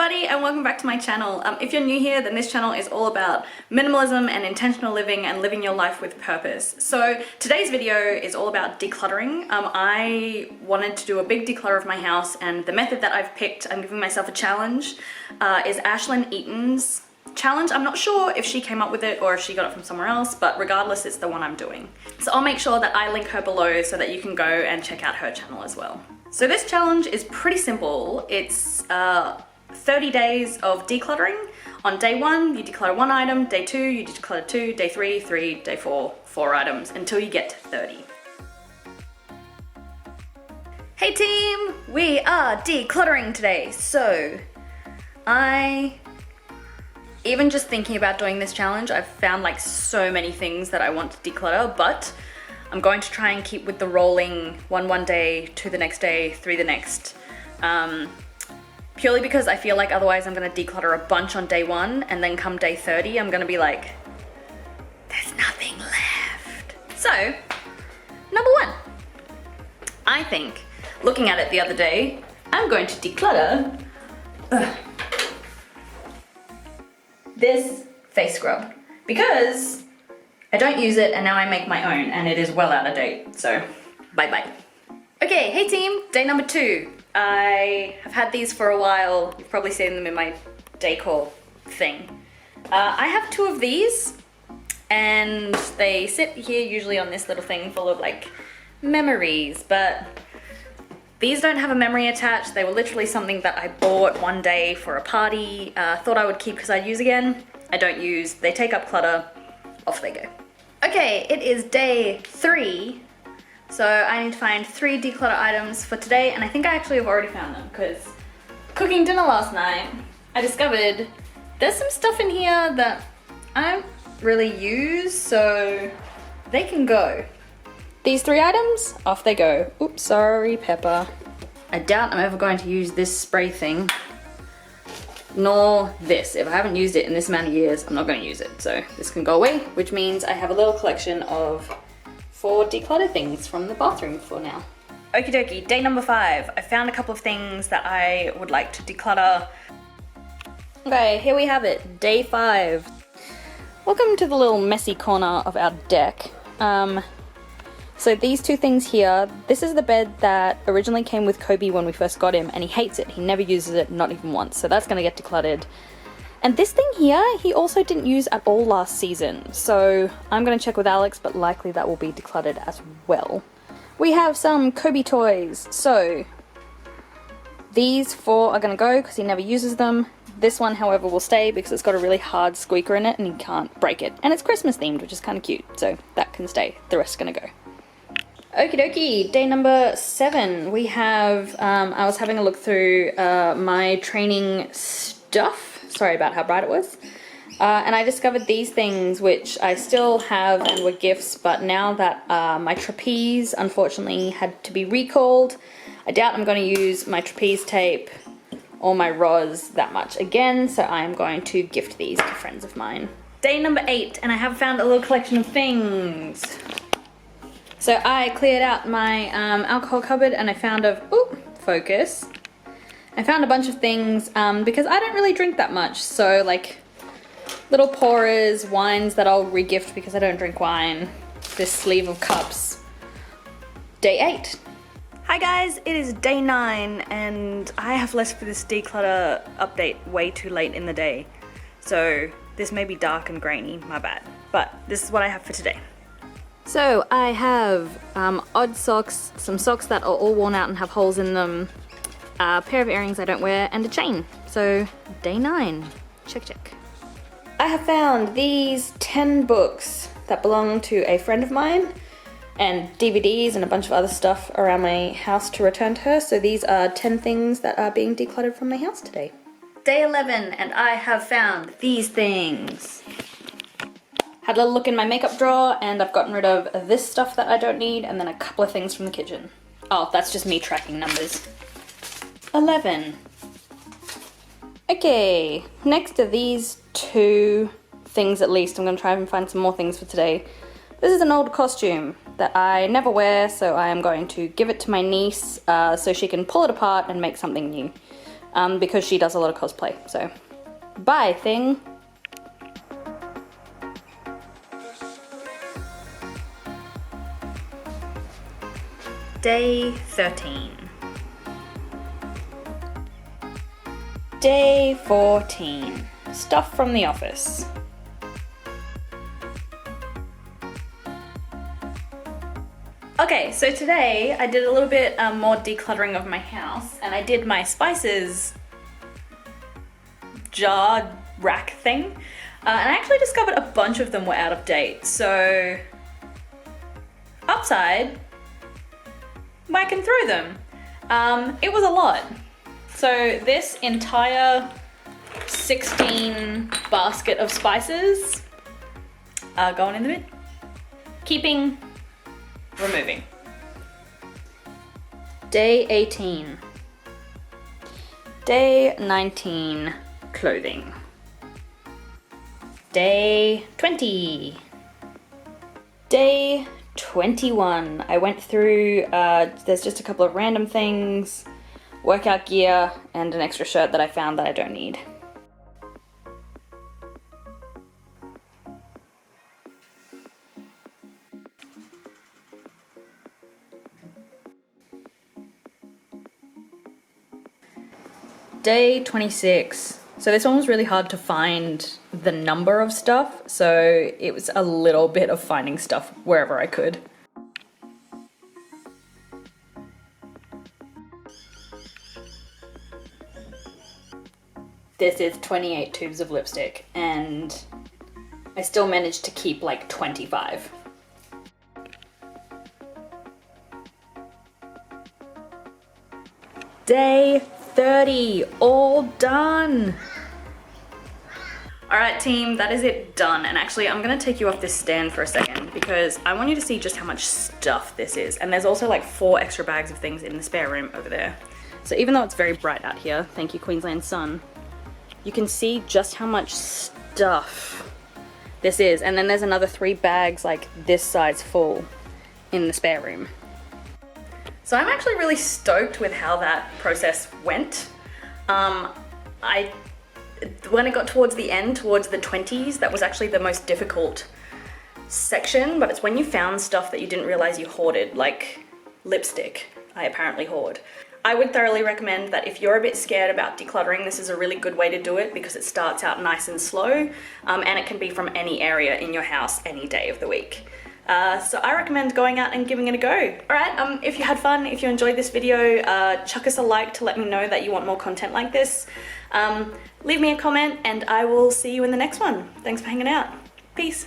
everybody and welcome back to my channel. If you're new here, then this channel is all about minimalism and intentional living and living your life with purpose. So today's video is all about decluttering. I wanted to do a big declutter of my house, and the method that I've picked, I'm giving myself a challenge, is Ashlynne Eaton's challenge. I'm not sure if she came up with it or if she got it from somewhere else, but regardless, it's the one I'm doing. So I'll make sure that I link her below so that you can go and check out her channel as well. So this challenge is pretty simple. It's 30 days of decluttering. On day 1, you declutter 1 item, day 2, you declutter 2, day 3, 3, day 4, 4 items, until you get to 30. Hey team! We are decluttering today. So, even just thinking about doing this challenge, I've found like so many things that I want to declutter, but I'm going to try and keep with the rolling one day, 2 the next day, 3 the next. Purely because I feel like otherwise I'm gonna declutter a bunch on day 1, and then come day 30, I'm gonna be like, there's nothing left. So, number 1. I think, looking at it the other day, I'm going to declutter this face scrub, because I don't use it and now I make my own and it is well out of date, so bye-bye. Okay, hey team, day number 2. I have had these for a while. You've probably seen them in my decor thing. I have 2 of these, and they sit here usually on this little thing full of like memories, but these don't have a memory attached. They were literally something that I bought one day for a party, thought I would keep because I'd use again. I don't use, they take up clutter, off they go. Okay, it is day 3. So I need to find 3 declutter items for today, and I think I actually have already found them, because cooking dinner last night, I discovered there's some stuff in here that I don't really use, so they can go. These 3 items, off they go. Oops, sorry, Pepper. I doubt I'm ever going to use this spray thing, nor this. If I haven't used it in this amount of years, I'm not going to use it. So this can go away, which means I have a little collection of 4 decluttered things from the bathroom for now. Okie dokie, day number 5. I found a couple of things that I would like to declutter. Okay, here we have it, day 5. Welcome to the little messy corner of our deck. So these 2 things here, this is the bed that originally came with Kobe when we first got him, and he hates it. He never uses it, not even once, so that's gonna get decluttered. And this thing here, he also didn't use at all last season, so I'm gonna check with Alex, but likely that will be decluttered as well. We have some Kobe toys, so these 4 are gonna go because he never uses them. This one, however, will stay because it's got a really hard squeaker in it and he can't break it. And it's Christmas themed, which is kind of cute, so that can stay. The rest is gonna go. Okie dokie, day number 7. We have, I was having a look through my training stuff. Sorry about how bright it was. And I discovered these things, which I still have and were gifts, but now that my trapeze unfortunately had to be recalled, I doubt I'm going to use my trapeze tape or my rods that much again, so I am going to gift these to friends of mine. Day number 8, and I have found a little collection of things. So I cleared out my alcohol cupboard and I found focus. I found a bunch of things because I don't really drink that much, so like little pourers, wines that I'll regift because I don't drink wine, this sleeve of cups. Day 8. Hi guys, it is day 9 and I have left for this declutter update way too late in the day. So this may be dark and grainy, my bad, but this is what I have for today. So I have odd socks, some socks that are all worn out and have holes in them, a pair of earrings I don't wear, and a chain. So day 9, check. I have found these 10 books that belong to a friend of mine, and DVDs and a bunch of other stuff around my house to return to her. So these are 10 things that are being decluttered from my house today. Day 11, and I have found these things. Had a little look in my makeup drawer and I've gotten rid of this stuff that I don't need, and then a couple of things from the kitchen. Oh, that's just me tracking numbers. 11. Okay, next to these 2 things at least, I'm gonna try and find some more things for today. This is an old costume that I never wear, so I am going to give it to my niece so she can pull it apart and make something new. because she does a lot of cosplay. So, bye thing. Day 13. Day 14. Stuff from the office. Okay, so today I did a little bit more decluttering of my house, and I did my spices jar rack thing, and I actually discovered a bunch of them were out of date. So, upside, whacking through them. It was a lot. So this entire 16 basket of spices are going in the bin. Keeping, removing. Day 18. Day 19, clothing. Day 20. Day 21. I went through, there's just a couple of random things, workout gear, and an extra shirt that I found that I don't need. Day 26. So this one was really hard to find the number of stuff, so it was a little bit of finding stuff wherever I could. This is 28 tubes of lipstick, and I still managed to keep like 25. Day 30, all done. All right, team, that is it done. And actually, I'm gonna take you off this stand for a second because I want you to see just how much stuff this is. And there's also like 4 extra bags of things in the spare room over there. So even though it's very bright out here, thank you Queensland sun, you can see just how much stuff this is. And then there's another 3 bags like this size full in the spare room. So I'm actually really stoked with how that process went. When it got towards the end, towards the 20s, that was actually the most difficult section, but it's when you found stuff that you didn't realize you hoarded, like lipstick, I apparently hoard. I would thoroughly recommend that if you're a bit scared about decluttering, this is a really good way to do it because it starts out nice and slow, and it can be from any area in your house, any day of the week. So I recommend going out and giving it a go. All right, if you had fun, if you enjoyed this video, chuck us a like to let me know that you want more content like this. Leave me a comment and I will see you in the next one. Thanks for hanging out. Peace.